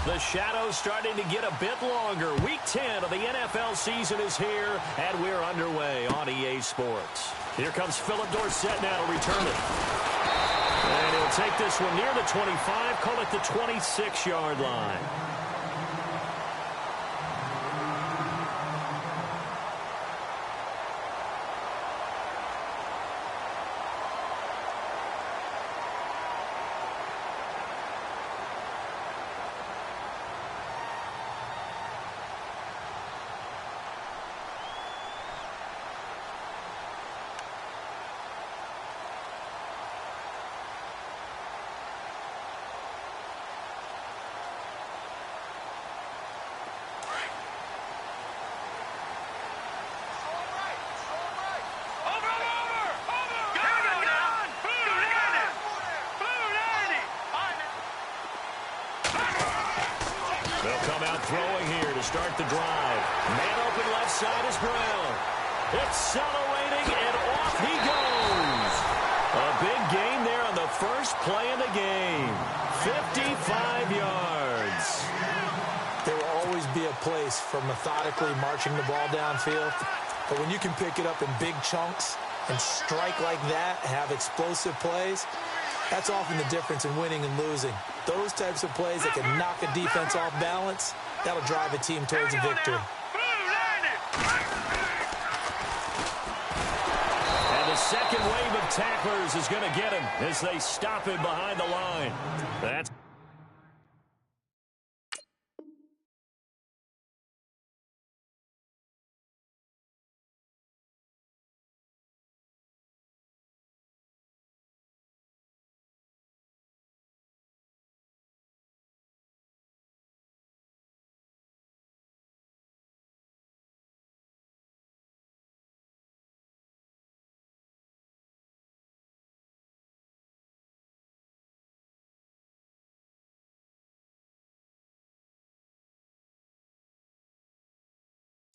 The shadow's starting to get a bit longer. Week 10 of the NFL season is here, and we're underway on EA Sports. Here comes Philip Dorsett now to return it. And he'll take this one near the 25, call it the 26-yard line. Throwing here to start the drive. Man open left side is Brown. Accelerating, and off he goes. A big gain there on the first play of the game. 55 yards. There will always be a place for methodically marching the ball downfield. But when you can pick it up in big chunks and strike like that, have explosive plays, that's often the difference in winning and losing. Those types of plays that can knock a defense off balance, that'll drive a team towards a victory. And the second wave of tacklers is going to get him as they stop him behind the line. That's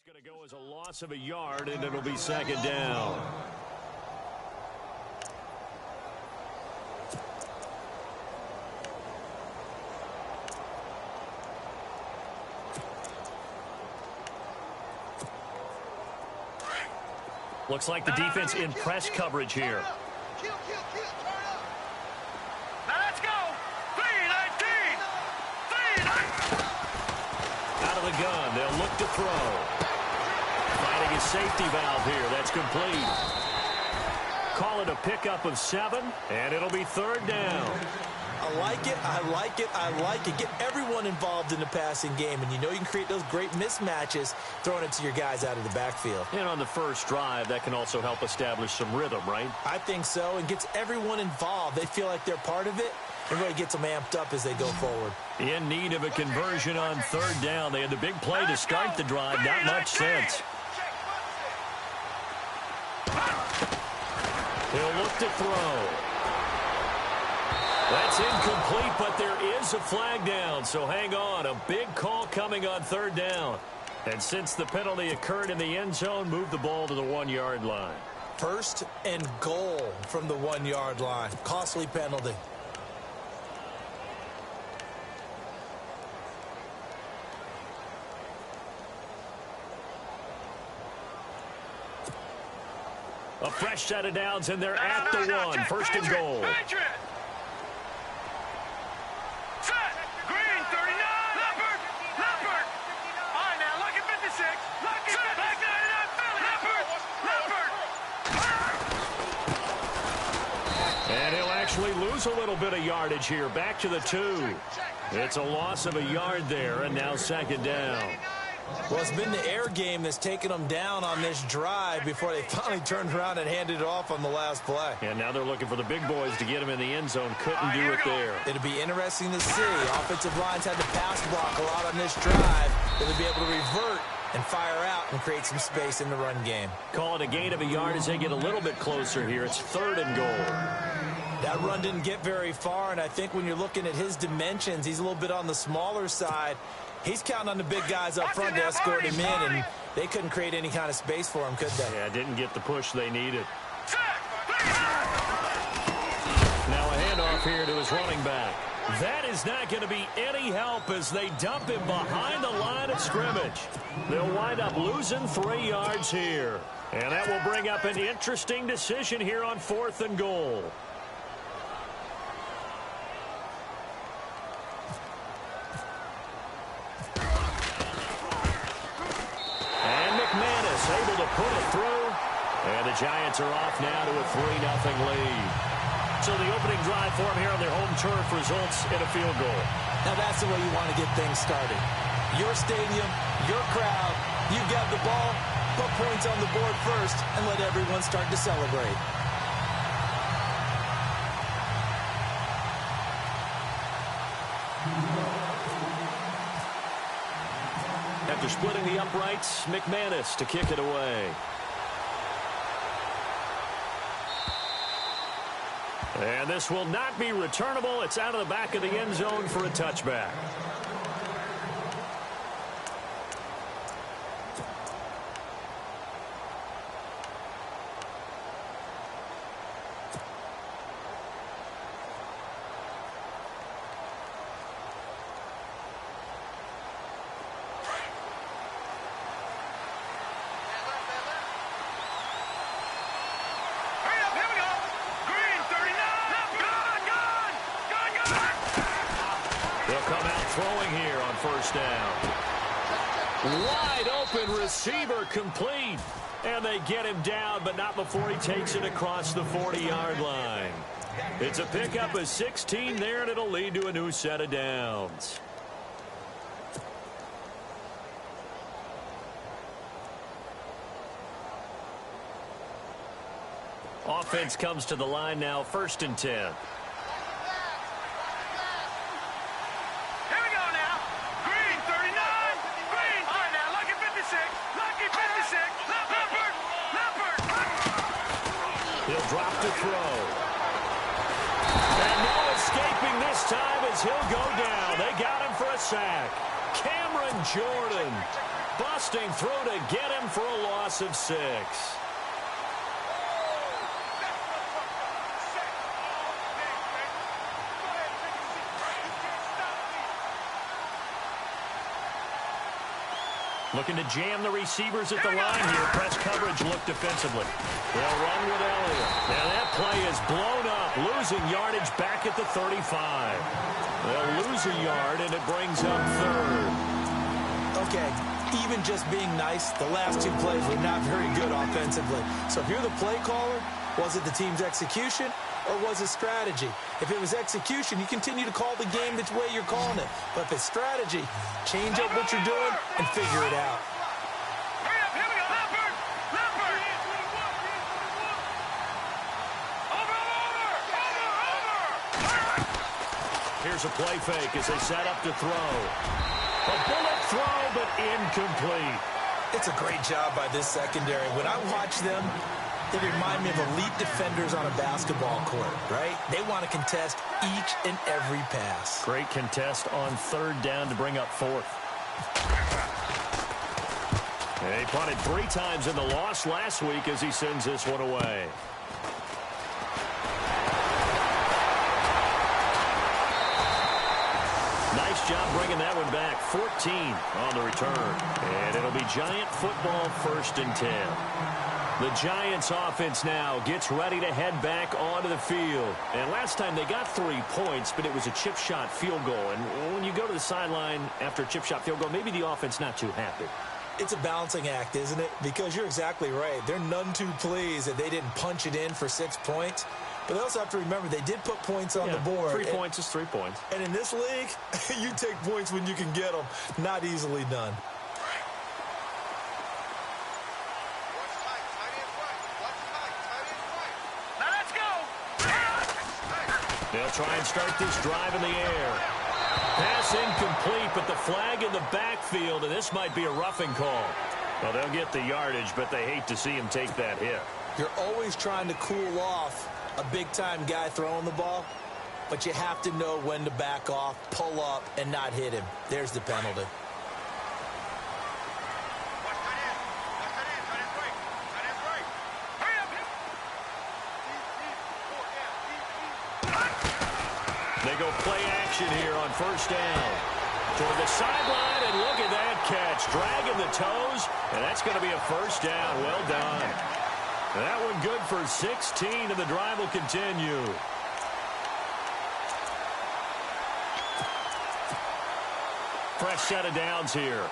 going to go as a loss of a yard, and it'll be second down. Looks like the defense in press coverage here. Now let's go. 3-19. Out of the gun, they'll look to throw. Finding a safety valve here. That's complete. Call it a pickup of 7, and it'll be third down. I like it, I like it, I like it. Get everyone involved in the passing game, and you know you can create those great mismatches throwing it to your guys out of the backfield. And on the first drive, that can also help establish some rhythm, right? I think so, and gets everyone involved. They feel like they're part of it. It really gets them amped up as they go forward. In need of a conversion on third down. They had the big play to start the drive. Not much sense. He'll look to throw. That's incomplete, but there is a flag down, so hang on. A big call coming on third down. And since the penalty occurred in the end zone, move the ball to the 1-yard line. First and goal from the 1-yard line. Costly penalty. A fresh set of downs, and they're at the 1. First and goal. And he'll actually lose a little bit of yardage here. Back to the 2. It's a loss of a yard there, and now second down. Well, it's been the air game that's taken them down on this drive before they finally turned around and handed it off on the last play. And now they're looking for the big boys to get him in the end zone. Couldn't do it there. It'll be interesting to see. Offensive lines had to pass block a lot on this drive. They'll be able to revert and fire out and create some space in the run game. Call it a gain of a yard as they get a little bit closer here. It's third and goal. That run didn't get very far, and I think when you're looking at his dimensions, he's a little bit on the smaller side. He's counting on the big guys up front to escort him in, and they couldn't create any kind of space for him, could they? Yeah, didn't get the push they needed. Now a handoff here to his running back. That is not going to be any help as they dump him behind the line of scrimmage. They'll wind up losing 3 yards here. And that will bring up an interesting decision here on 4th and goal. And McManus able to put it through. And the Giants are off now to a 3-0 lead. So the opening drive for them here on their home turf results in a field goal. Now that's the way you want to get things started. Your stadium, your crowd, you got the ball, put points on the board first, and let everyone start to celebrate. After splitting the uprights, McManus to kick it away. And this will not be returnable. It's out of the back of the end zone for a touchback. Throwing here on first down. Wide open receiver complete. And they get him down, but not before he takes it across the 40-yard line. It's a pickup of 16 there, and it'll lead to a new set of downs. Offense comes to the line now, 1st and 10. He'll drop to throw. And no escaping this time as he'll go down. They got him for a sack. Cameron Jordan busting through to get him for a loss of 6. Looking to jam the receivers at the line here. Press coverage look defensively. They'll run with Elliott. And that play is blown up. Losing yardage back at the 35. They'll lose a yard, and it brings up 3rd. Okay, even just being nice, the last 2 plays were not very good offensively. So if you're the play caller, was it the team's execution or was it strategy? If it was execution, you continue to call the game the way you're calling it. But if it's strategy, change up what you're doing and figure it out. Here's a play fake as they set up to throw. A bullet throw, but incomplete. It's a great job by this secondary. When I watch them, they remind me of elite defenders on a basketball court, right? They want to contest each and every pass. Great contest on 3rd down to bring up 4th. And he punted 3 times in the loss last week as he sends this one away. Nice job bringing that one back. 14 on the return. And it'll be Giant football, 1st and 10. The Giants offense now gets ready to head back onto the field. And last time they got 3 points, but it was a chip shot field goal. And when you go to the sideline after a chip shot field goal, maybe the offense not too happy. It's a balancing act, isn't it? Because you're exactly right. They're none too pleased that they didn't punch it in for 6 points. But they also have to remember they did put points on the board. 3 points is 3 points. And in this league, you take points when you can get them. Not easily done. They'll try and start this drive in the air. Pass incomplete, but the flag in the backfield, and this might be a roughing call. Well, they'll get the yardage, but they hate to see him take that hit. You're always trying to cool off a big-time guy throwing the ball, but you have to know when to back off, pull up, and not hit him. There's the penalty. They go play action here on first down. Toward the sideline, and look at that catch. Dragging the toes, and that's going to be a first down. Well done. That one good for 16, and the drive will continue. Fresh set of downs here.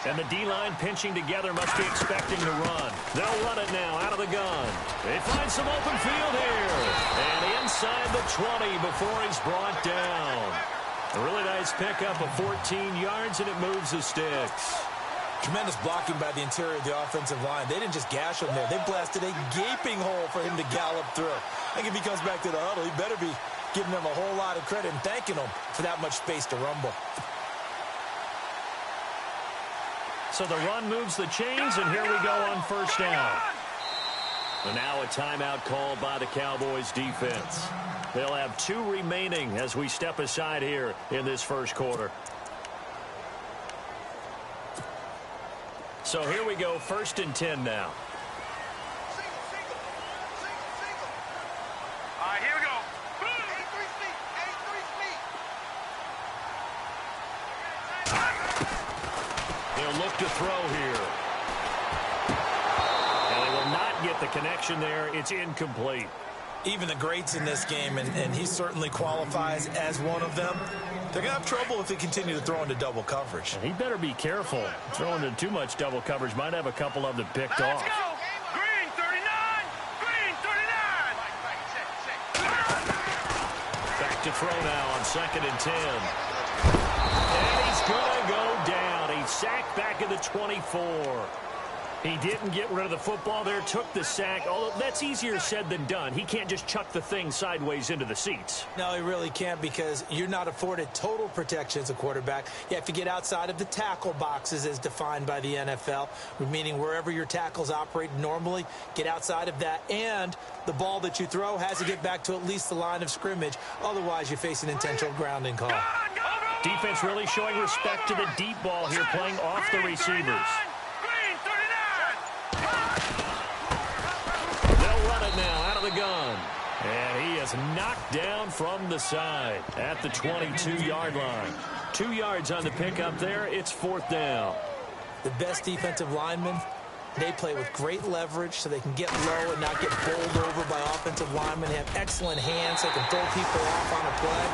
And the D-line pinching together must be expecting to run. They'll run it now out of the gun. They find some open field here. And inside the 20 before he's brought down. A really nice pickup of 14 yards, and it moves the sticks. Tremendous blocking by the interior of the offensive line. They didn't just gash him there. They blasted a gaping hole for him to gallop through. I think if he comes back to the huddle, he better be giving them a whole lot of credit and thanking them for that much space to rumble. So the run moves the chains, and here we go on first down. And now a timeout called by the Cowboys defense. They'll have 2 remaining as we step aside here in this first quarter. So here we go, 1st and 10 now. All right, here we go. They'll look to throw here. And they will not get the connection there. It's incomplete. Even the greats in this game, and he certainly qualifies as one of them, they're going to have trouble if they continue to throw into double coverage. And he better be careful. Throwing into too much double coverage might have a couple of them picked off. Let's go. Green 39. Green 39. Back to throw now on 2nd and 10. And he's going to go down. He's sacked back at the 24. He didn't get rid of the football there, took the sack. Although that's easier said than done. He can't just chuck the thing sideways into the seats. No, he really can't, because you're not afforded total protection as a quarterback. You have to get outside of the tackle boxes as defined by the NFL, meaning wherever your tackles operate normally, get outside of that. And the ball that you throw has to get back to at least the line of scrimmage. Otherwise, you face an intentional grounding call. Defense really showing respect to the deep ball here, playing off the receivers. Now out of the gun, and he is knocked down from the side at the 22-yard line. 2 yards on the pickup there. It's 4th down. The best defensive linemen, they play with great leverage so they can get low and not get bowled over by offensive linemen. They have excellent hands. They can throw people off on a play.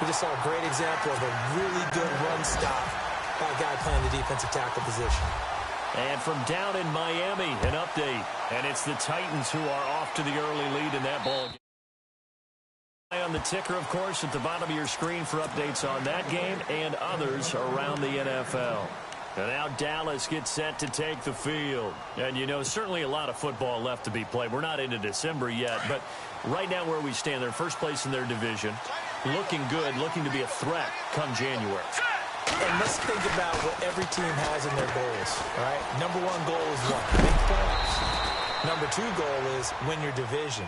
We just saw a great example of a really good run stop by a guy playing the defensive tackle position. And from down in Miami, an update. And it's the Titans who are off to the early lead in that ball game. On the ticker, of course, at the bottom of your screen for updates on that game and others around the NFL. And now Dallas gets set to take the field. And, you know, certainly a lot of football left to be played. We're not into December yet, but right now where we stand, they're first place in their division. Looking good, looking to be a threat come January. And let's think about what every team has in their goals, all right? Number 1 goal is what? Make playoffs. Number 2 goal is win your division.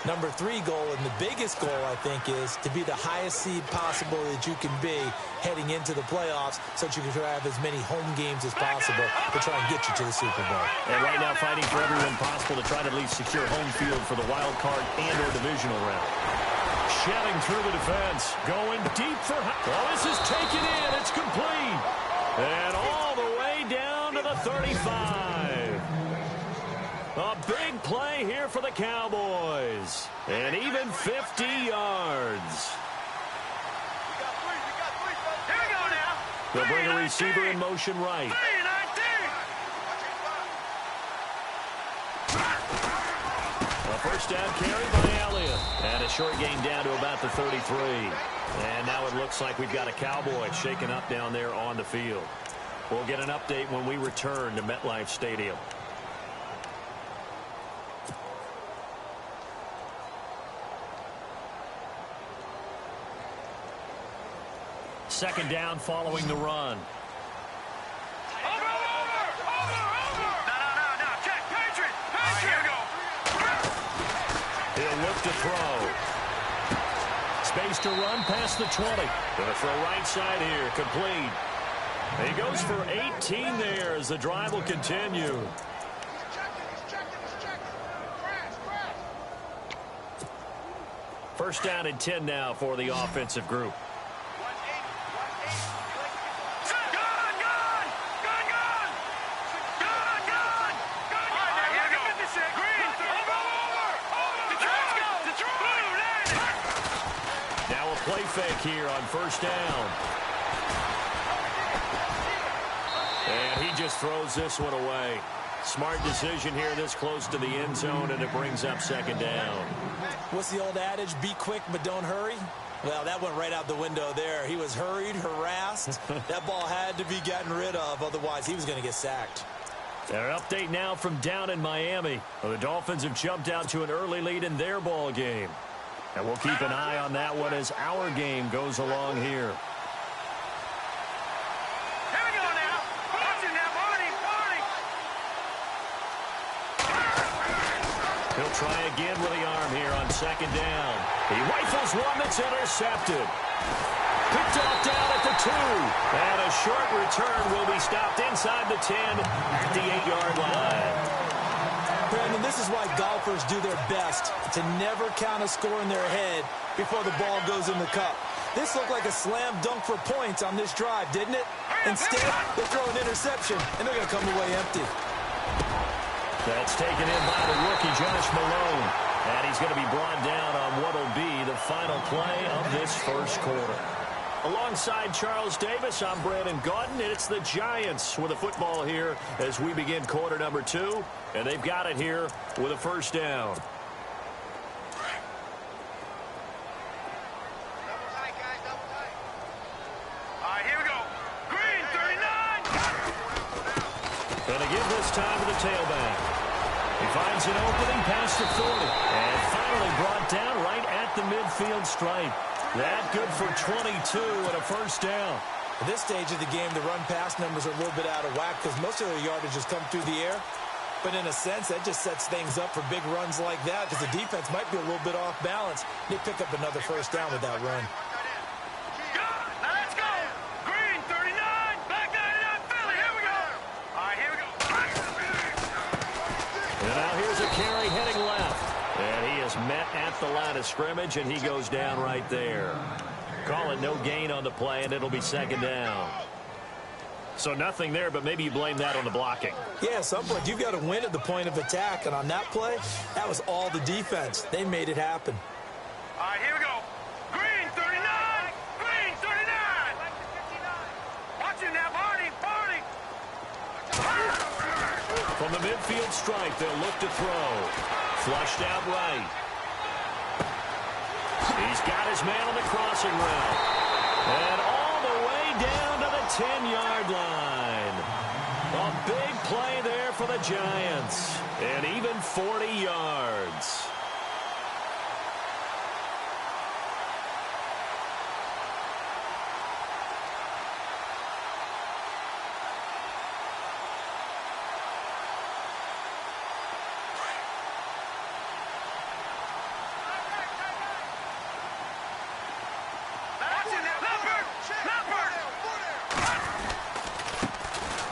Number 3 goal, and the biggest goal, I think, is to be the highest seed possible that you can be heading into the playoffs so that you can have as many home games as possible to try and get you to the Super Bowl. And right now fighting for every win possible to try to at least secure home field for the wild card and or divisional round. Shelling through the defense, going deep for... Oh, this is taken in. It's complete. And all the way down to the 35. A big play here for the Cowboys. And even 50 yards. Here we go now. They'll bring a receiver in motion right. A first down carry by Elliott. And a short gain down to about the 33. And now it looks like we've got a Cowboy shaken up down there on the field. We'll get an update when we return to MetLife Stadium. Second down following the run. He'll look to throw. Space to run past the 20. Gonna throw right side here. Complete. He goes for 18 there as the drive will continue. First down and 10 now for the offensive group. Now a play fake here on first down. And he just throws this one away. Smart decision here this close to the end zone, and it brings up second down. What's the old adage? Be quick, but don't hurry. Well, that went right out the window there. He was hurried, harassed. That ball had to be gotten rid of, otherwise he was going to get sacked. An update now from down in Miami. Well, the Dolphins have jumped out to an early lead in their ball game. And we'll keep an eye on that one as our game goes along here. He'll try again with the arm here on second down. He rifles one that's intercepted. Picked off down at the 2. And a short return will be stopped inside the 10 at the 8-yard line. Brandon, this is why golfers do their best to never count a score in their head before the ball goes in the cup. This looked like a slam dunk for points on this drive, didn't it? Instead, they throw an interception, and they're going to come away empty. That's taken in by the rookie, Josh Malone. And he's going to be brought down on what will be the final play of this first quarter. Alongside Charles Davis, I'm Brandon Gaudin, and it's the Giants with a football here as we begin quarter number 2. And they've got it here with a first down. Going to give this time to the tailback. He finds an opening past the 40. And finally brought down right at the midfield stripe. That good for 22 and a first down. At this stage of the game, the run-pass numbers are a little bit out of whack because most of their yardage has come through the air. But in a sense, that just sets things up for big runs like that because the defense might be a little bit off balance. They pick up another first down with that run. And now here's a carry heading left. And he is met at the line of scrimmage, and he goes down right there. Call it no gain on the play, and it'll be second down. So nothing there, but maybe you blame that on the blocking. Yeah, at some point, you've got to win at the point of attack. And on that play, that was all the defense. They made it happen. All right, here we go. Green, 39. Green, 39. Watch it now, Barney. Barney. From the midfield stripe, they'll look to throw. Flushed out right. He's got his man on the crossing route. And all the way down to the 10-yard line. A big play there for the Giants. And even 40 yards.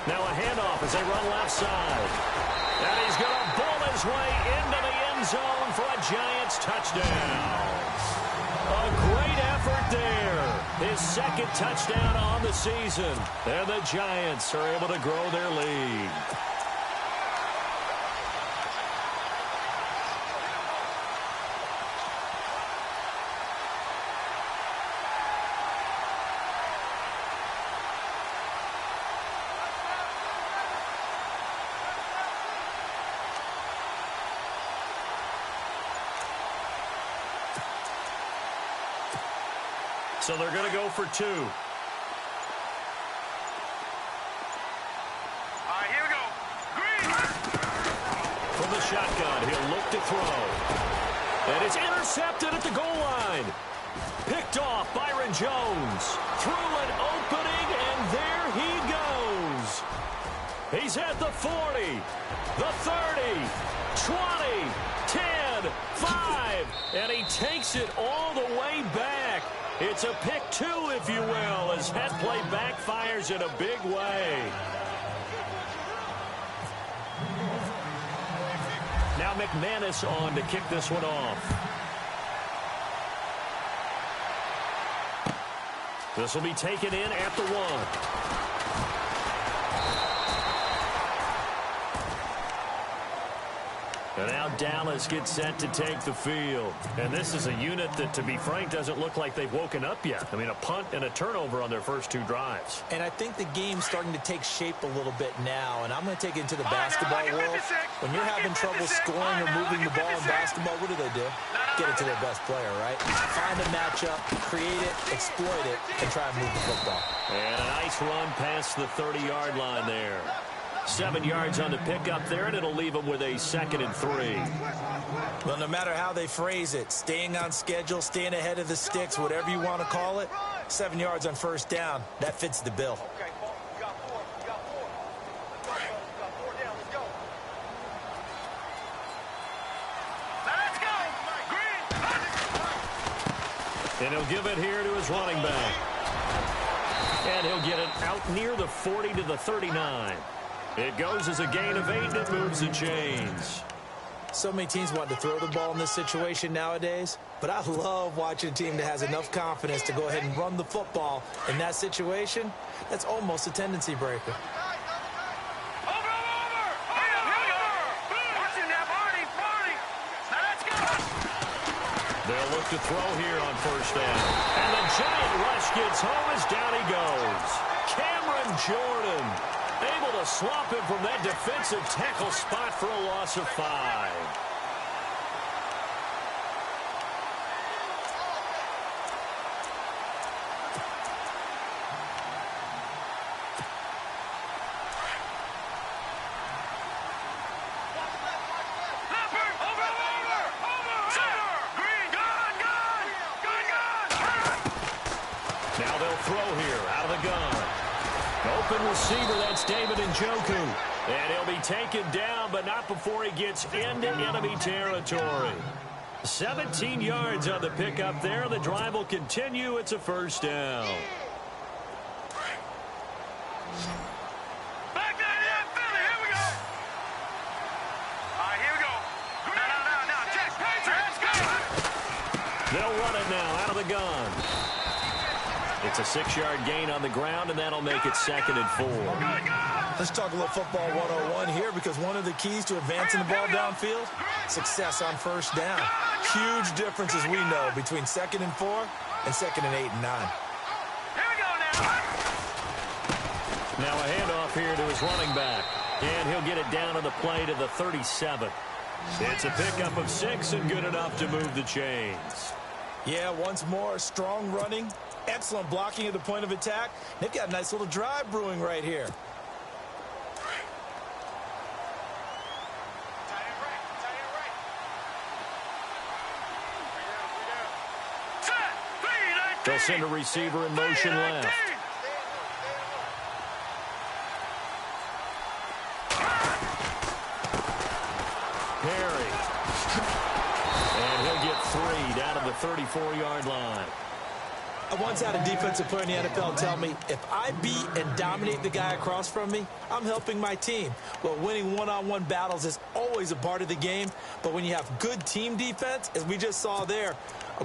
Now a handoff as they run left side. And he's going to bull his way into the end zone for a Giants touchdown. A great effort there. His second touchdown on the season. And the Giants are able to grow their lead. So they're going to go for 2. All right, here we go. Green. From the shotgun, he'll look to throw. And it's intercepted at the goal line. Picked off Byron Jones. Through an opening, and there he goes. He's at the 40, the 30, 20, 10, 5, and he takes it all the way back. It's a pick 2, if you will, as that play backfires in a big way. Now McManus on to kick this one off. This will be taken in at the 1. And now Dallas gets set to take the field. And this is a unit that, to be frank, doesn't look like they've woken up yet. I mean, a punt and a turnover on their first 2 drives. And I think the game's starting to take shape a little bit now. And I'm going to take it into the basketball world. When you're having trouble scoring or moving the ball in basketball, what do? Get it to their best player, right? Find a matchup, create it, exploit it, and try and move the football. And a nice run past the 30-yard line there. 7 yards on the pickup there, and it'll leave them with a 2nd and 3. Well, no matter how they phrase it, staying on schedule, staying ahead of the sticks, whatever you want to call it, 7 yards on first down, that fits the bill. And he'll give it here to his running back. And he'll get it out near the 40 to the 39. It goes as a gain of 8, and it moves the chains. So many teams want to throw the ball in this situation nowadays, but I love watching a team that has enough confidence to go ahead and run the football in that situation. That's almost a tendency breaker. They'll look to throw here on first down. And the giant rush gets home as down he goes. Cameron Jordan able to slump him from that defensive tackle spot for a loss of 5. Now they'll throw here out of the gun. Open receiver, that's David Njoku. And he'll be taken down, but not before he gets into enemy territory. 17 yards on the pickup there. The drive will continue. It's a first down. Back that in, Philly. Here we go. All right, here we go. Now, Jack, let's go. They'll run it now out of the gun. It's a 6-yard gain on the ground, and that'll make it 2nd and 4. Let's talk a little football 101 here, because one of the keys to advancing the ball downfield, success on first down. Huge difference, as we know, between 2nd and 4 and 2nd and 8 and 9. Here we go now. Now a handoff here to his running back, and he'll get it down on the play to the 37. It's a pickup of 6 and good enough to move the chains. Yeah, once more, strong running, excellent blocking at the point of attack. They've got a nice little drive brewing right here. They'll send a receiver in motion left. Perry. And he'll get 3 down to the 34-yard line. I once had a defensive player in the NFL tell me, if I beat and dominate the guy across from me, I'm helping my team. Well, winning one-on-one battles is always a part of the game, but when you have good team defense, as we just saw there,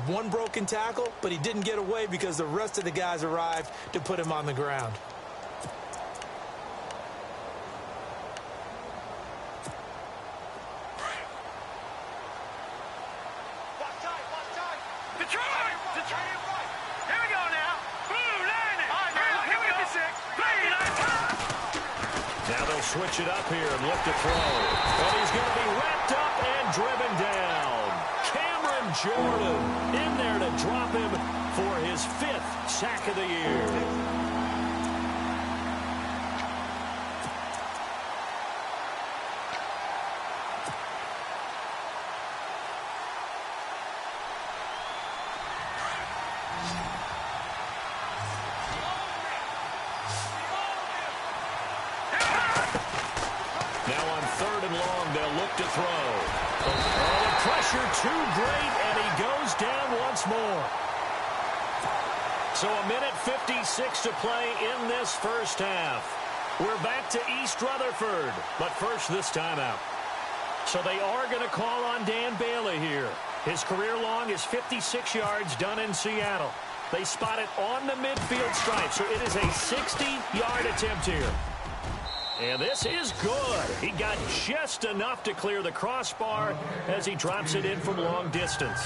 one broken tackle, but he didn't get away because the rest of the guys arrived to put him on the ground. Switch it up here and look to throw. And he's going to be wrapped up and driven down. Cameron Jordan in there to drop him for his 5th sack of the year. To throw. Oh, the pressure too great, and he goes down once more. So a minute 56 to play in this first half. We're back to East Rutherford, but first this timeout. So they are going to call on Dan Bailey here. His career long is 56 yards done in Seattle. They spot it on the midfield stripe, so it is a 60-yard attempt here. And this is good. He got just enough to clear the crossbar as he drops it in from long distance.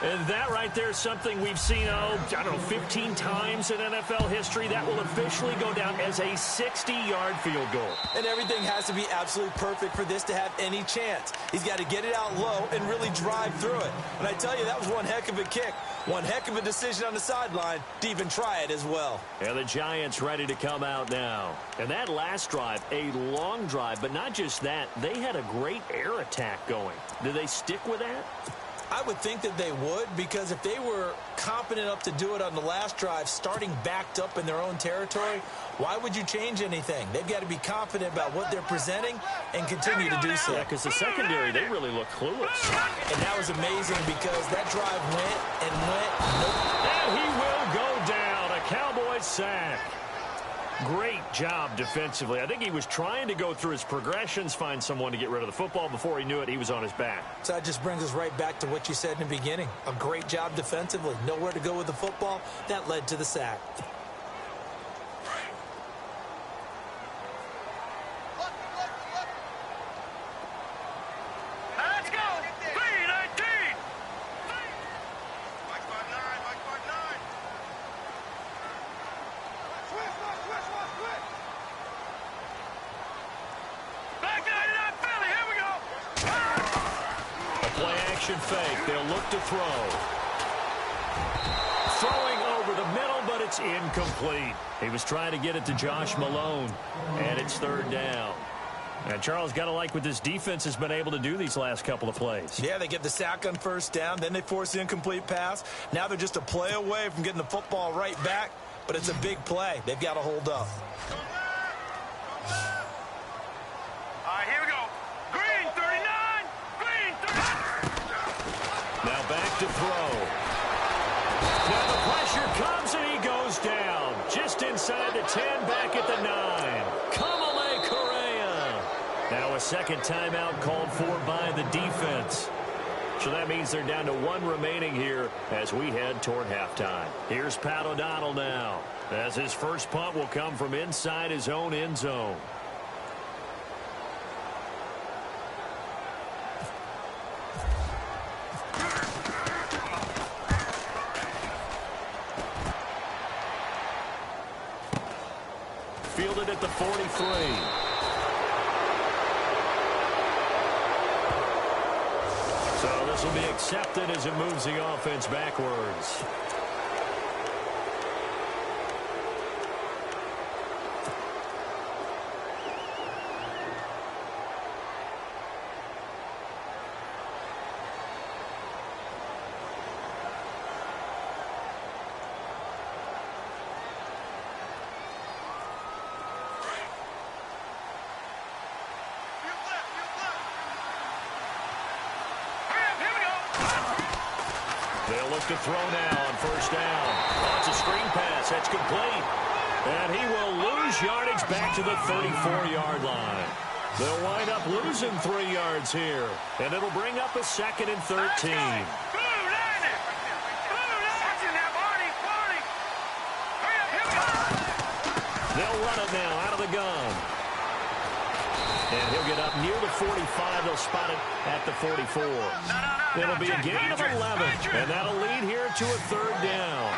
And that right there is something we've seen, I don't know, 15 times in NFL history. That will officially go down as a 60-yard field goal. And everything has to be absolutely perfect for this to have any chance. He's got to get it out low and really drive through it. And I tell you, that was one heck of a kick. One heck of a decision on the sideline to even try it as well. And the Giants ready to come out now. And that last drive, a long drive, but not just that. They had a great air attack going. Do they stick with that? I would think that they would, because if they were confident enough to do it on the last drive, starting backed up in their own territory, why would you change anything? They've got to be confident about what they're presenting and continue to do so. Yeah, because the secondary, they really look clueless. And that was amazing because that drive went and went. And he will go down. A Cowboys sack. Great job defensively. I think he was trying to go through his progressions, find someone to get rid of the football. Before he knew it, he was on his back. So that just brings us right back to what you said in the beginning. A great job defensively. Nowhere to go with the football. That led to the sack. Let's go. 3-19. Back 99 Philly. Here we go. A play action fake. They'll look to throw. Throwing over the middle, but it's incomplete. He was trying to get it to Josh Malone, and it's third down. And Charles, got to like what this defense has been able to do these last couple of plays. Yeah, they get the sack on first down, then they force the incomplete pass. Now they're just a play away from getting the football right back, but it's a big play. They've got to hold up. All right, here we go. Green 39. Green 39. Now back to throw. Now the pressure comes and he goes down. Just inside the 10, back at the 9. Kamale Correa. Now a second timeout called for by the defense. So that means they're down to one remaining here as we head toward halftime. Here's Pat O'Donnell now, as his first punt will come from inside his own end zone. Fielded at the 43. So this will be accepted as it moves the offense backwards. They'll look to throw now on first down. Oh, it's a screen pass. That's complete. And he will lose yardage back to the 34-yard line. They'll wind up losing 3 yards here. And it'll bring up a 2nd and 13. They'll run it now out of the gun. And he'll get up near the 45. They'll spot it at the 44. It'll be a gain of 11, and that'll lead here to a third down.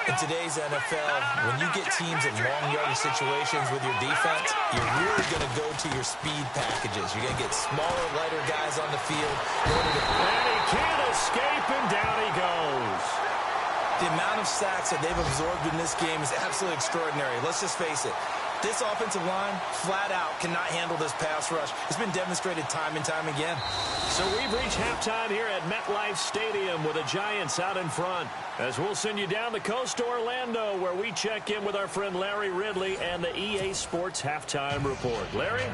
In today's NFL, when you get teams in long yardage situations with your defense, you're really going to go to your speed packages. You're going to get smaller, lighter guys on the field. And he can't escape, and down he goes. The amount of sacks that they've absorbed in this game is absolutely extraordinary. Let's just face it. This offensive line, flat out, cannot handle this pass rush. It's been demonstrated time and time again. So we've reached halftime here at MetLife Stadium with the Giants out in front. As we'll send you down the coast to Orlando, where we check in with our friend Larry Ridley and the EA Sports Halftime Report. Larry?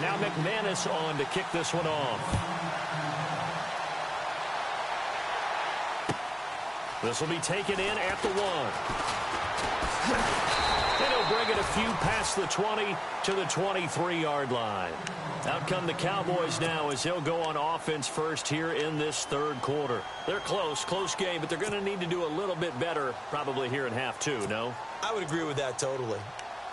Now McManus on to kick this one off. This will be taken in at the 1. And he'll bring it a few past the 20 to the 23-yard line. Out come the Cowboys now as he'll go on offense first here in this third quarter. They're close game, but they're going to need to do a little bit better probably here in half 2, no? I would agree with that totally.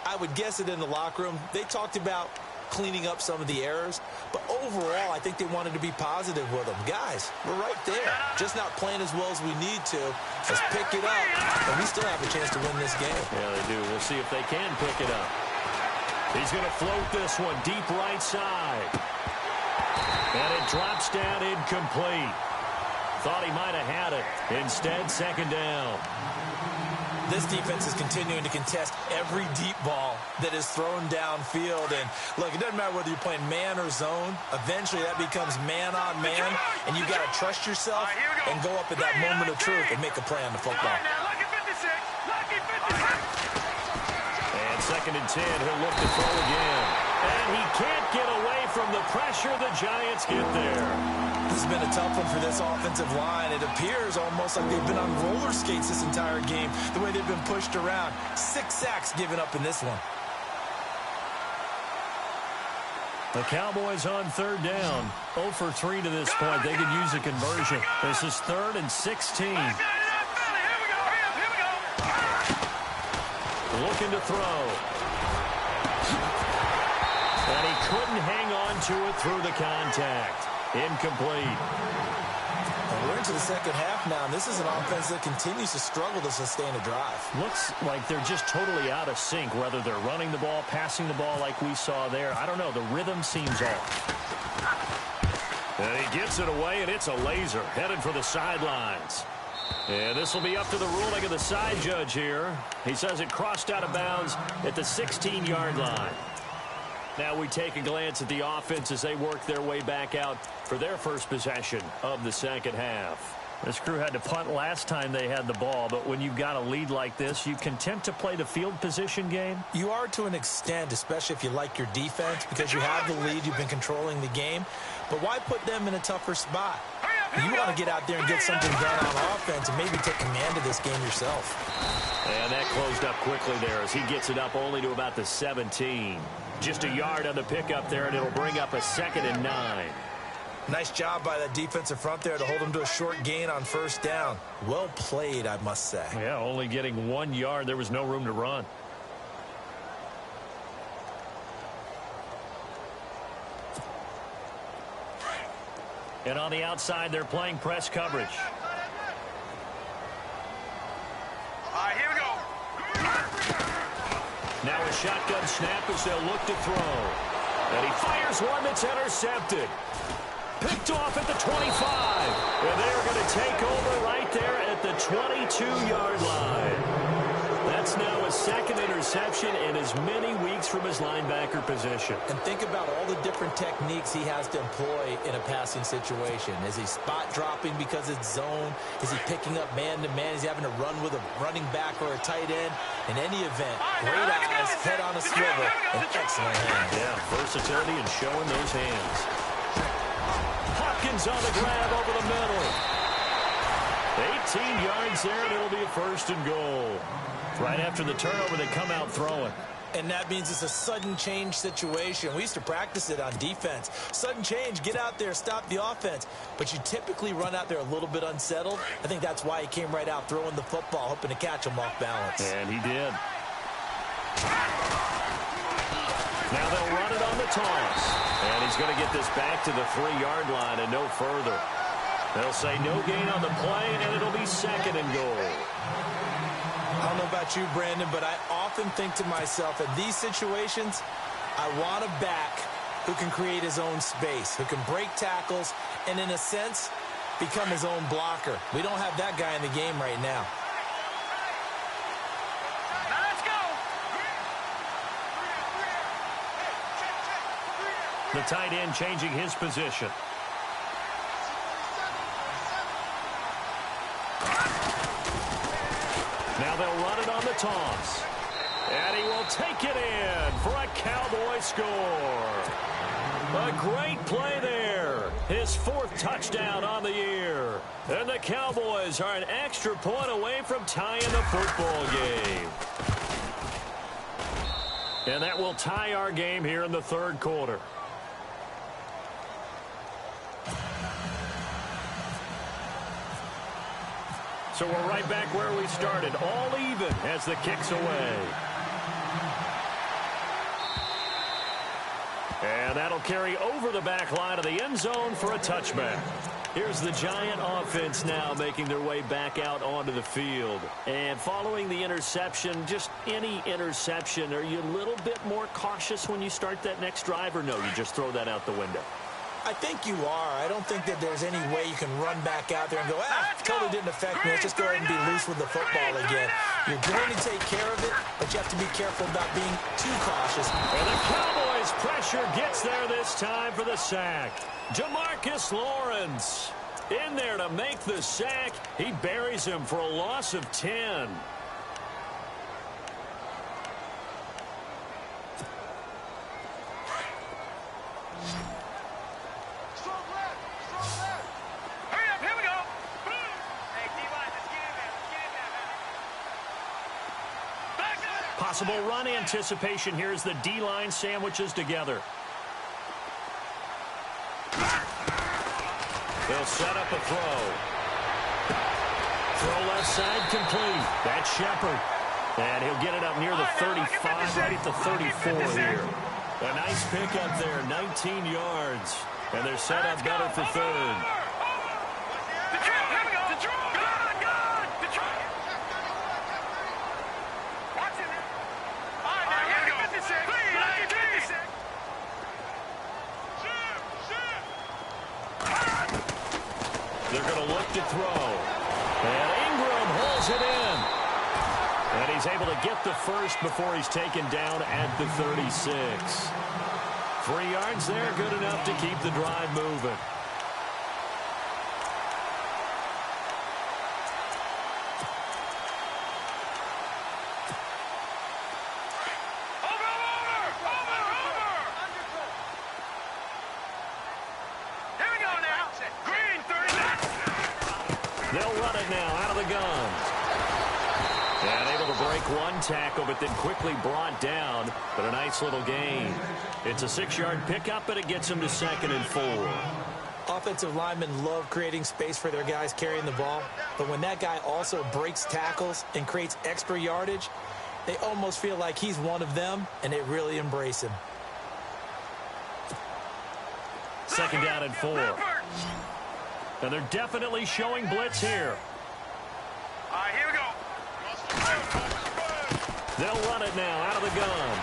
I would guess it in the locker room. They talked about cleaning up some of the errors, but overall, I think they wanted to be positive with them. Guys, we're right there. Just not playing as well as we need to. Let's pick it up, and we still have a chance to win this game. Yeah, they do. We'll see if they can pick it up. He's going to float this one deep right side. And it drops down incomplete. Thought he might have had it. Instead, second down. This defense is continuing to contest every deep ball that is thrown downfield. And, look, it doesn't matter whether you're playing man or zone. Eventually, that becomes man on man. And you've got to trust yourself and go up at that moment of truth and make a play on the football. And second and 10, he'll look to throw again. And he can't get away from the pressure. The Giants get there. This has been a tough one for this offensive line. It appears almost like they've been on roller skates this entire game, the way they've been pushed around. 6 sacks given up in this one. The Cowboys on third down. 0 for 3 to this point. They could use a conversion. This is 3rd and 16. Looking to throw. And he couldn't hang on to it through the contact. Incomplete. And we're into the second half now, and this is an offense that continues to struggle to sustain a drive. Looks like they're just totally out of sync, whether they're running the ball, passing the ball like we saw there. I don't know. The rhythm seems off. And he gets it away, and it's a laser headed for the sidelines. And this will be up to the ruling of the side judge here. He says it crossed out of bounds at the 16-yard line. Now we take a glance at the offense as they work their way back out for their first possession of the second half. This crew had to punt last time they had the ball, but when you've got a lead like this, you content to play the field position game? You are to an extent, especially if you like your defense, because you have the lead, you've been controlling the game. But why put them in a tougher spot? You want to get out there and get something done on offense and maybe take command of this game yourself. And that closed up quickly there as he gets it up only to about the 17. Just a yard on the pickup there, and it'll bring up a 2nd and 9. Nice job by that defensive front there to hold him to a short gain on first down. Well played, I must say. Yeah, only getting 1 yard. There was no room to run. And on the outside, they're playing press coverage. All right, here we go. Now a shotgun snap as they'll look to throw. And he fires one that's intercepted. Picked off at the 25. And they're going to take over right there at the 22-yard line. That's now a 2nd interception in as many weeks from his linebacker position. And think about all the different techniques he has to employ in a passing situation. Is he spot dropping because it's zone? Is he picking up man-to-man? Is he having to run with a running back or a tight end? In any event, great eyes, head on a swivel, and excellent hands. Yeah, versatility and showing those hands. Hopkins on the grab over the middle. 18 yards there, and it'll be a 1st and goal. Right after the turnover, they come out throwing. And that means it's a sudden change situation. We used to practice it on defense. Sudden change, get out there, stop the offense. But you typically run out there a little bit unsettled. I think that's why he came right out throwing the football, hoping to catch him off balance. And he did. Now they'll run it on the toss. And he's going to get this back to the 3-yard line and no further. They'll say no gain on the play, and it'll be 2nd and goal. I don't know about you, Brandon, but I often think to myself, in these situations, I want a back who can create his own space, who can break tackles, and in a sense, become his own blocker. We don't have that guy in the game right now. Now let's go. The tight end changing his position. Now they'll run it on the toss. And he will take it in for a Cowboy score. A great play there there. His 4th touchdown on the year. And the Cowboys are an extra point away from tying the football game. And that will tie our game here in the 3rd quarter. So we're right back where we started, all even as the kick's away. And that'll carry over the back line of the end zone for a touchback. Here's the Giant offense now making their way back out onto the field. And following the interception, just any interception, are you a little bit more cautious when you start that next drive, or no, you just throw that out the window? I think you are. I don't think that there's any way you can run back out there and go, totally didn't affect me. Let's just go ahead and be loose with the football again. You're going to take care of it, but you have to be careful about being too cautious. And the Cowboys' pressure gets there this time for the sack. Jamarcus Lawrence in there to make the sack. He buries him for a loss of 10. Possible run anticipation here as the D-line sandwiches together. They'll set up a throw. Throw left side complete. That's Shepard. And he'll get it up near the 35, right at the 34 here. A nice pickup there, 19 yards. And they're set up better for 3rd. They're going to look to throw. And Ingram holds it in. And he's able to get the first before he's taken down at the 36. 3 yards there, good enough to keep the drive moving. They'll run it now out of the gun. And able to break one tackle, but then quickly brought down. But a nice little gain. It's a 6-yard pickup, but it gets them to 2nd and 4. Offensive linemen love creating space for their guys carrying the ball. But when that guy also breaks tackles and creates extra yardage, they almost feel like he's one of them, and they really embrace him. 2nd down and 4. And they're definitely showing blitz here. All right, here we go. They'll run it now out of the gun.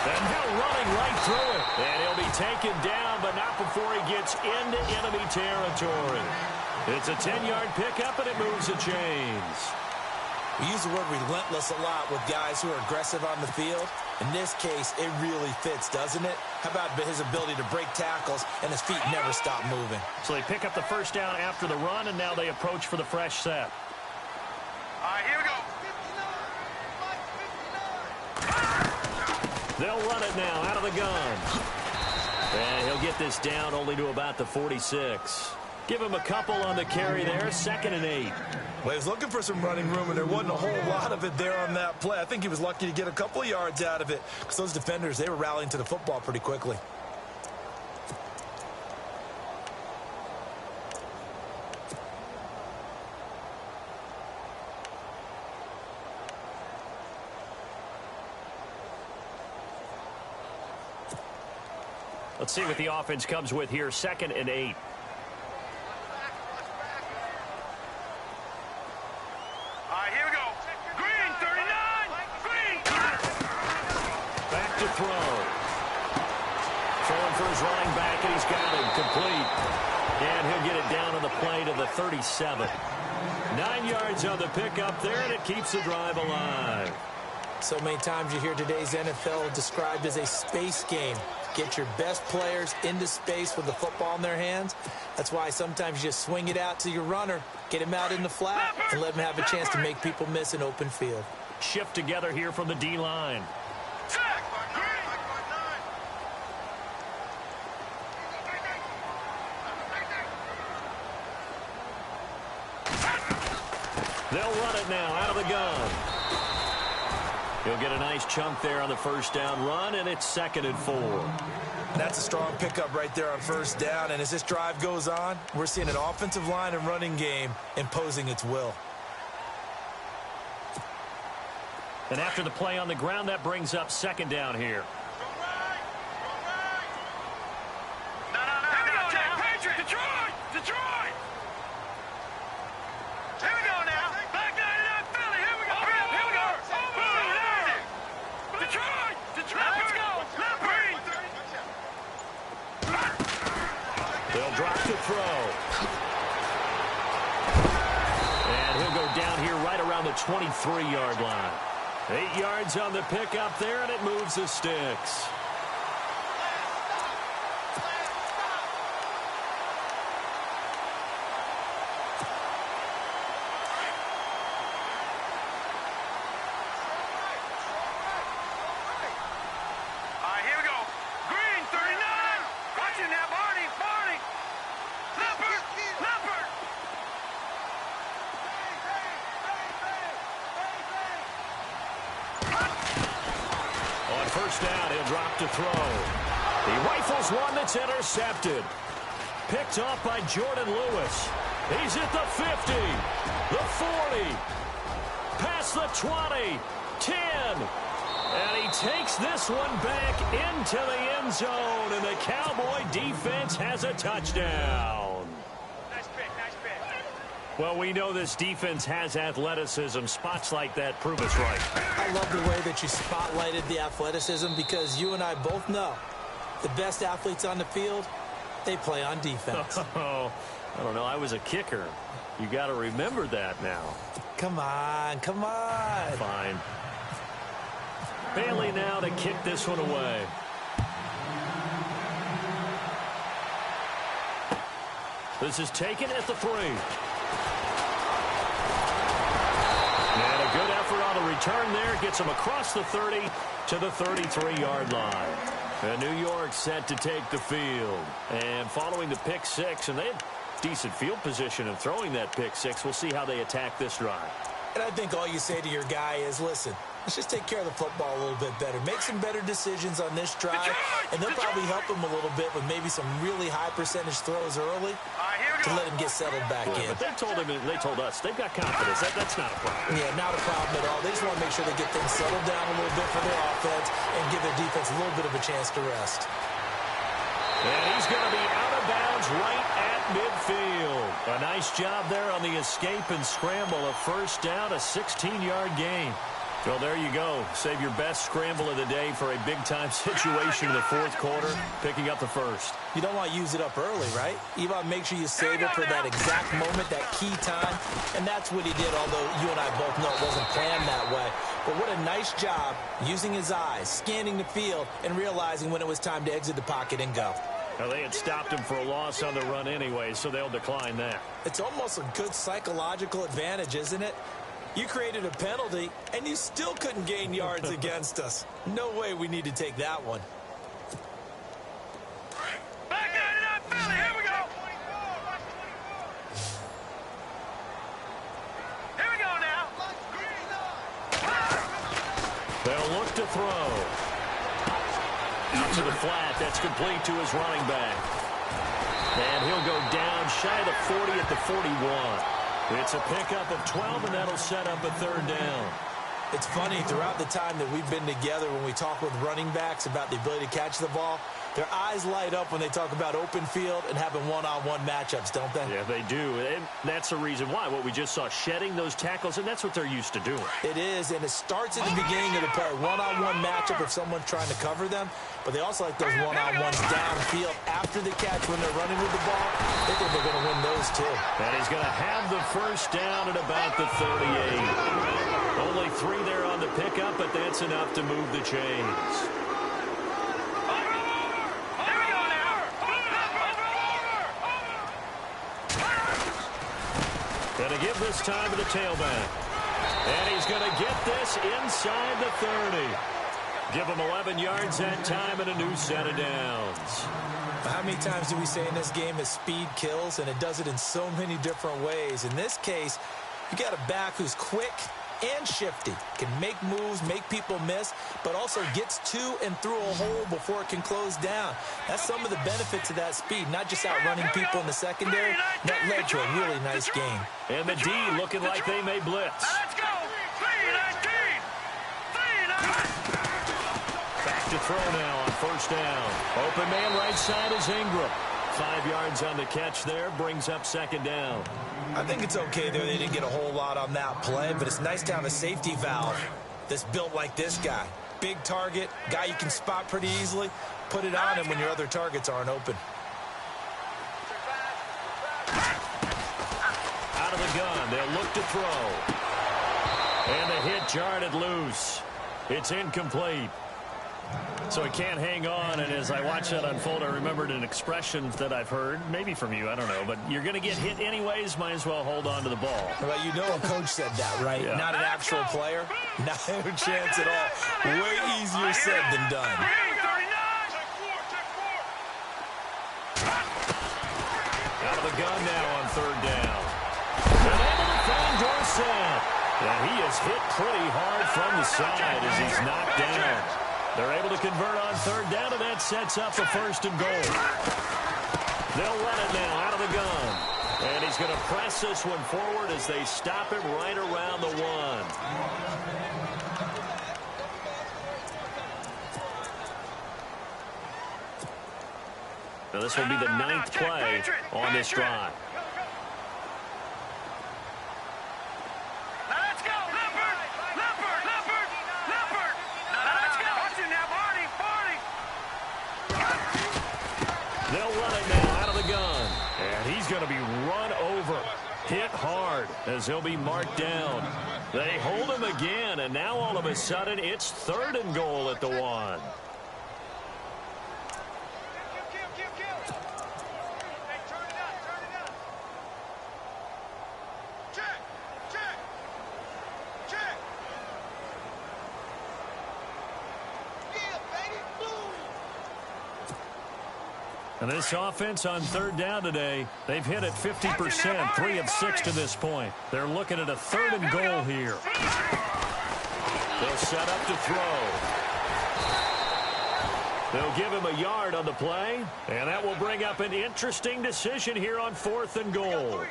And they're running right through it. And he'll be taken down, but not before he gets into enemy territory. It's a 10-yard pickup, and it moves the chains. We use the word relentless a lot with guys who are aggressive on the field. In this case, it really fits, doesn't it? How about his ability to break tackles and his feet never stop moving? So they pick up the first down after the run, and now they approach for the fresh set. All right, here we go. They'll run it now out of the gun. And he'll get this down only to about the 46. Give him a couple on the carry there, 2nd and 8. Well, he was looking for some running room, and there wasn't a whole lot of it there on that play. I think he was lucky to get a couple of yards out of it because those defenders, they were rallying to the football pretty quickly. Let's see what the offense comes with here, 2nd and 8. Throw. Throwing for his running back, and he's got him complete. And he'll get it down on the play to the 37. 9 yards on the pickup there, and it keeps the drive alive. So many times you hear today's NFL described as a space game. Get your best players into space with the football in their hands. That's why sometimes you just swing it out to your runner, get him out in the flat, and let him have a chance to make people miss an open field. Shift together here from the D-line. They'll run it now out of the gun. He'll get a nice chunk there on the first down run, and it's 2nd and 4. That's a strong pickup right there on first down. And as this drive goes on, we're seeing an offensive line and running game imposing its will. And after the play on the ground, that brings up 2nd down here. Detroit! Here we go now. Back 99 Philly. Here we go. Here we go. Detroit. Let's go. They'll drop to throw. And he'll go down here right around the 23-yard line. 8 yards on the pickup there, and it moves the sticks. First down, he'll drop to throw. He rifles one that's intercepted. Picked off by Jordan Lewis. He's at the 50, the 40, past the 20, 10. And he takes this one back into the end zone, and the Cowboy defense has a touchdown. Nice pick. Well, we know this defense has athleticism. Spots like that prove us right. I love the way that you spotlighted the athleticism because you and I both know the best athletes on the field, they play on defense. Oh, I don't know. I was a kicker. You got to remember that now. Come on. Fine. Bailey now to kick this one away. This is taken at the 3. And a good effort on the return there. Gets him across the 30 to the 33-yard line. And New York set to take the field. And following the pick 6, and they had decent field position in throwing that pick 6. We'll see how they attack this drive. And I think all you say to your guy is, listen, let's just take care of the football a little bit better. Make some better decisions on this drive, and they'll probably help him a little bit with maybe some really high percentage throws early to let him get settled back in. But they told us they've got confidence. That's not a problem. Yeah, not a problem at all. They just want to make sure they get things settled down a little bit for their offense and give their defense a little bit of a chance to rest. And he's going to be out of bounds right at midfield. A nice job there on the escape and scramble. A first down, a 16-yard gain. Well, there you go. Save your best scramble of the day for a big-time situation in the fourth quarter, picking up the first. You don't want to use it up early, right? You want to make sure you save it for that exact moment, that key time. And that's what he did, although you and I both know it wasn't planned that way. But what a nice job using his eyes, scanning the field, and realizing when it was time to exit the pocket and go. Well, they had stopped him for a loss on the run anyway, so they'll decline that. It's almost a good psychological advantage, isn't it? You created a penalty, and you still couldn't gain yards against us. No way we need to take that one. Back 99 Philly. Here we go. Here we go now. They'll look to throw. Out to the flat. That's complete to his running back. And he'll go down shy of the 40 at the 41. It's a pickup of 12, and that'll set up a third down. It's funny, throughout the time that we've been together, when we talk with running backs about the ability to catch the ball, their eyes light up when they talk about open field and having one-on-one matchups, don't they? Yeah, they do. And that's the reason why. What we just saw, shedding those tackles, and that's what they're used to doing. It is, and it starts at the beginning of the play. One-on-one matchup if someone's trying to cover them, but they also like those one-on-ones downfield after the catch when they're running with the ball. They think they're going to win those, too. And he's going to have the first down at about the 38. Only 3 there on the pickup, but that's enough to move the chains. Going to give this time to the tailback. And he's going to get this inside the 30. Give him 11 yards that time and a new set of downs. How many times do we say in this game that speed kills, and it does it in so many different ways? In this case, You got a back who's quick and shifty, can make moves, make people miss, but also gets to and through a hole before it can close down. That's some of the benefits of that speed, not just outrunning people in the secondary. That led to a really nice game. And the D looking like they may blitz. Let's go. 3-19. 3-19. Back to throw now on first down. Open man right side is Ingram. 5 yards on the catch there, brings up second down. I think it's okay there. They didn't get a whole lot on that play, but it's nice to have a safety valve that's built like this guy. Big target, guy you can spot pretty easily. Put it on him when your other targets aren't open. Out of the gun, they'll look to throw. And the hit jarred it loose. It's incomplete. So he can't hang on, and as I watch that unfold, I remembered an expression that I've heard, maybe from you, I don't know, but you're going to get hit anyways, might as well hold on to the ball. Well, you know a coach said that, right? Yeah. Not an actual player. No chance at all. Way easier said than done. Out of the gun now on third down. And able to find Dorsett. Yeah, he is hit pretty hard from the side as he's knocked down. They're able to convert on third down, and that sets up a first and goal. They'll run it now out of the gun. And he's going to press this one forward as they stop him right around the 1. Now this will be the 9th play on this drive. They'll run it now out of the gun. And he's going to be run over. Hit hard as he'll be marked down. They hold him again, and now all of a sudden it's third and goal at the 1. And this offense on third down today, they've hit it 50%, 3 of 6 to this point. They're looking at a third and goal here. They'll set up to throw. They'll give him a yard on the play, and that will bring up an interesting decision here on 4th and goal.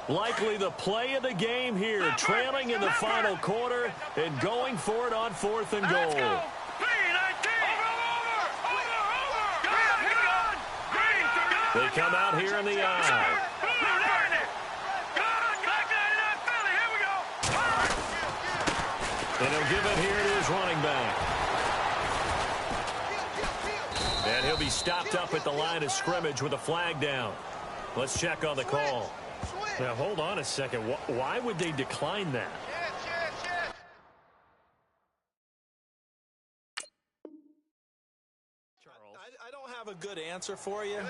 Likely the play of the game here, trailing in the final quarter and going for it on 4th and goal. They come out here in the eye. And he'll give it here to his running back. And he'll be stopped up at the line of scrimmage with a flag down. Let's check on the call. Now, hold on a second. Why would they decline that? I don't have a good answer for you,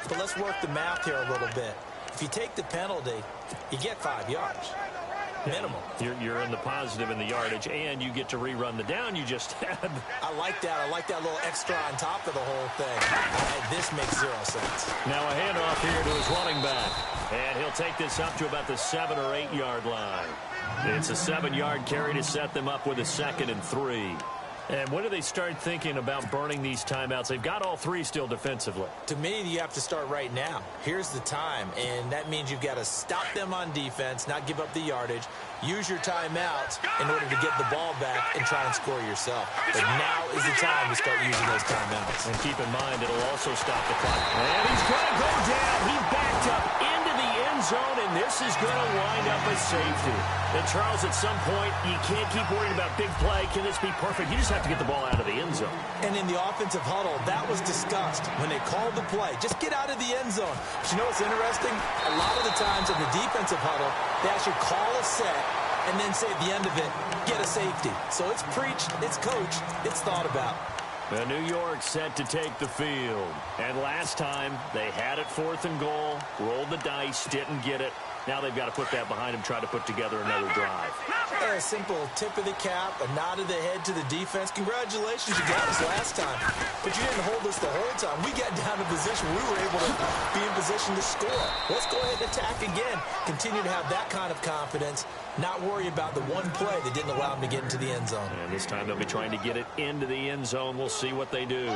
but let's work the math here a little bit. If you take the penalty, you get 5 yards. Minimum. You're in the positive in the yardage, and you get to rerun the down you just had. I like that. I like that little extra on top of the whole thing. This makes 0 sense. Now a handoff here to his running back. And he'll take this up to about the 7 or 8 yard line. It's a 7-yard carry to set them up with a 2nd and 3. And when do they start thinking about burning these timeouts? They've got all 3 still defensively. To me, you have to start right now. Here's the time, and that means you've got to stop them on defense, not give up the yardage, use your timeouts in order to get the ball back and try and score yourself. But now is the time to start using those timeouts. And keep in mind, it'll also stop the clock. And he's going to go down. He backed up into the end end zone, and this is going to wind up a safety. And, Charles, at some point, you can't keep worrying about big play. Can this be perfect? You just have to get the ball out of the end zone. And in the offensive huddle, that was discussed when they called the play. Just get out of the end zone. But you know what's interesting? A lot of the times in the defensive huddle, they actually call a set and then say at the end of it, get a safety. So it's preached, it's coached, it's thought about. The New York set to take the field. And last time, they had it 4th and goal, rolled the dice, didn't get it. Now they've got to put that behind them, try to put together another drive. A simple tip of the cap, a nod of the head to the defense. Congratulations, you got us last time. But you didn't hold us the whole time. We got down to position. We were able to be in position to score. Let's go ahead and attack again. Continue to have that kind of confidence. Not worry about the one play that didn't allow them to get into the end zone. And this time they'll be trying to get it into the end zone. We'll see what they do.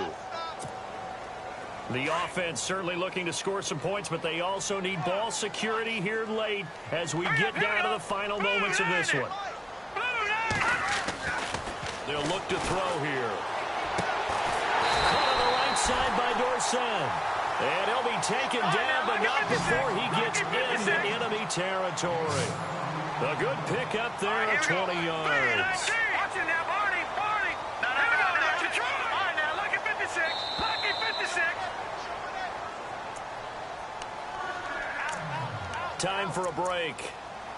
The offense certainly looking to score some points, but they also need ball security here late as we get down to the final moments of this one. They'll look to throw here. Cut on the right side by Dorsett. And he'll be taken down, but not before he gets into enemy territory. A good pick up there at 20 yards. Watching now, Barney. All right, now, look at 56. Lucky 56. Time for a break.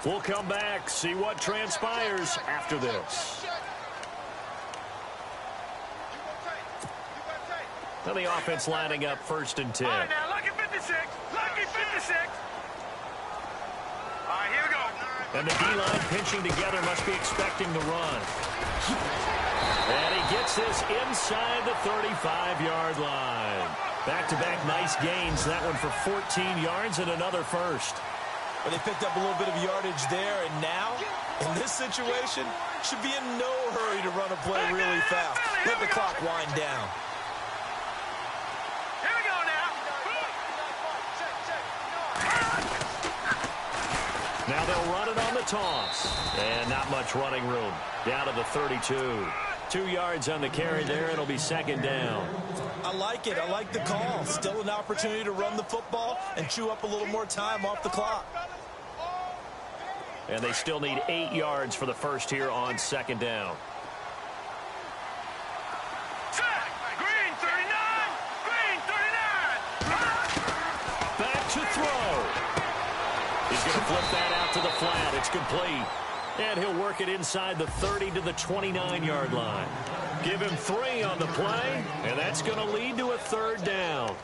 We'll come back, see what transpires after this. Now the offense lining up 1st and 10. All right, now, look at 56. Lucky 56. All right, here we go. And the D-line pinching together, must be expecting the run. And he gets this inside the 35-yard line. Back-to-back nice gains. That one for 14 yards and another first. But they picked up a little bit of yardage there, and now, in this situation, should be in no hurry to run a play really fast. Let the clock wind down. Here we go now. Now they'll run it on the toss. And not much running room. Down to the 32. 2 yards on the carry there. It'll be 2nd down. I like it. I like the call. Still an opportunity to run the football and chew up a little more time off the clock. And they still need 8 yards for the first here on 2nd down. Set. Green 39. Green 39. Back to throw. He's going to flip that out to the flat. It's complete. And he'll work it inside the 30 to the 29-yard line. Give him 3 on the play, and that's going to lead to a 3rd down.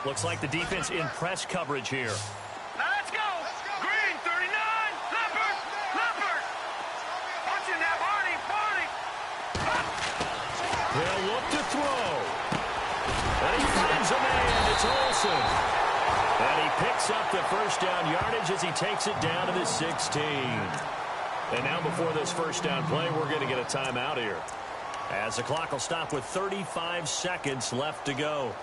Looks like the defense in press coverage here. Now let's go. Green 39. Leopard. Watching now, Barney. They'll look to throw. And he finds a man. It's Olsen. And he picks up the 1st down yardage as he takes it down to the 16. And now before this 1st down play, we're going to get a timeout here, as the clock will stop with 35 seconds left to go.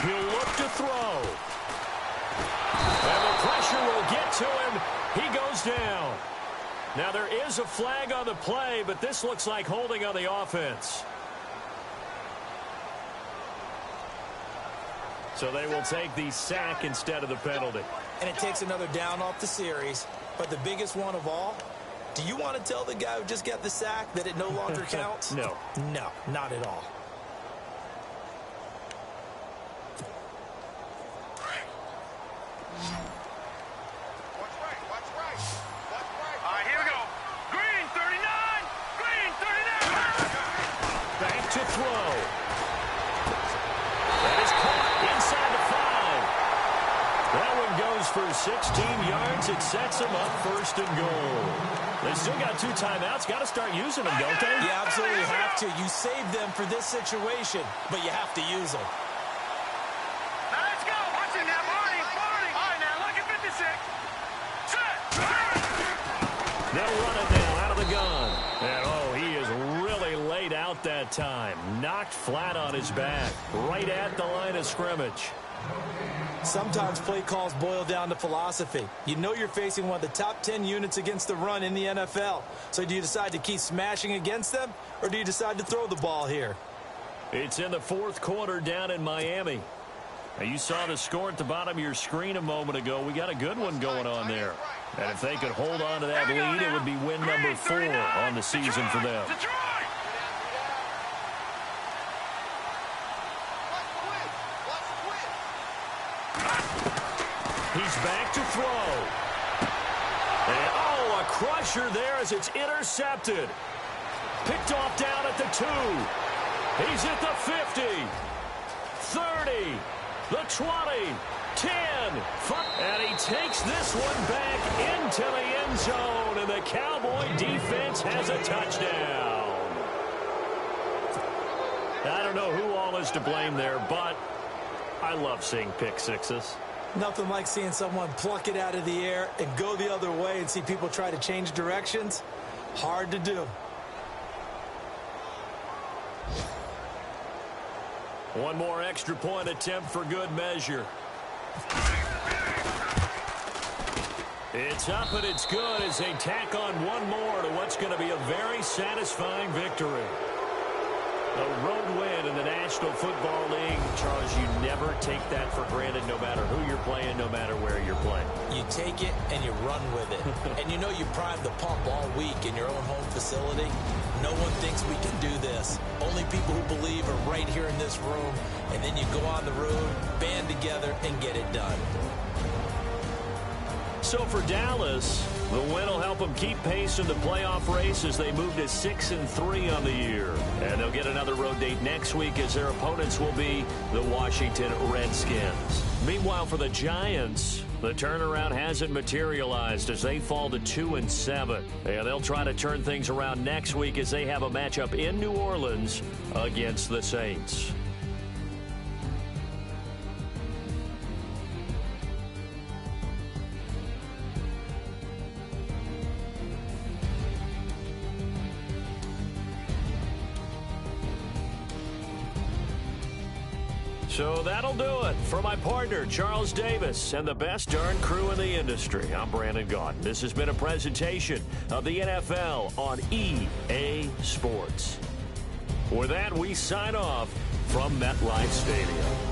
He'll look to throw. And the pressure will get to him. He goes down. Now there is a flag on the play, but this looks like holding on the offense. So they will take the sack instead of the penalty. And it takes another down off the series. But the biggest one of all, do you want to tell the guy who just got the sack that it no longer counts? No. No, not at all. All right, here we go. Green 39. Green 39. Back to throw. That is caught inside the 5. That one goes for 16 yards. It sets them up 1st and goal. They still got 2 timeouts. Got to start using them, don't they? You absolutely have to. You save them for this situation, but you have to use them. Now let's go. Watching now, Barney. All right, now look at 56. Set. They'll run it now out of the gun. And, oh, he is really laid out that time. Knocked flat on his back. Right at the line of scrimmage. Sometimes play calls boil down to philosophy. You know you're facing one of the top 10 units against the run in the NFL. So do you decide to keep smashing against them, or do you decide to throw the ball here? It's in the fourth quarter down in Miami. Now, you saw the score at the bottom of your screen a moment ago. We got a good one going on there. And if they could hold on to that lead, it would be win number 4 on the season for them. He's back to throw. And, oh, a crusher there as it's intercepted. Picked off down at the 2. He's at the 50. 30. The 20. 10. And he takes this one back into the end zone. And the Cowboy defense has a touchdown. I don't know who all is to blame there, but I love seeing pick sixes. Nothing like seeing someone pluck it out of the air and go the other way and see people try to change directions. Hard to do. One more extra point attempt for good measure. It's up and it's good as they tack on one more to what's going to be a very satisfying victory. A road win in the National Football League. Charles, you never take that for granted no matter who you're playing, no matter where you're playing. You take it and you run with it. And you know you primed the pump all week in your own home facility. No one thinks we can do this. Only people who believe are right here in this room. And then you go on the road, band together, and get it done. So for Dallas, the win will help them keep pace in the playoff race as they move to 6-3 on the year. And they'll get another road date next week as their opponents will be the Washington Redskins. Meanwhile, for the Giants, the turnaround hasn't materialized as they fall to 2-7. And they'll try to turn things around next week as they have a matchup in New Orleans against the Saints. So that'll do it. For my partner, Charles Davis, and the best darn crew in the industry, I'm Brandon Gaudin. This has been a presentation of the NFL on EA Sports. With that, we sign off from MetLife Stadium.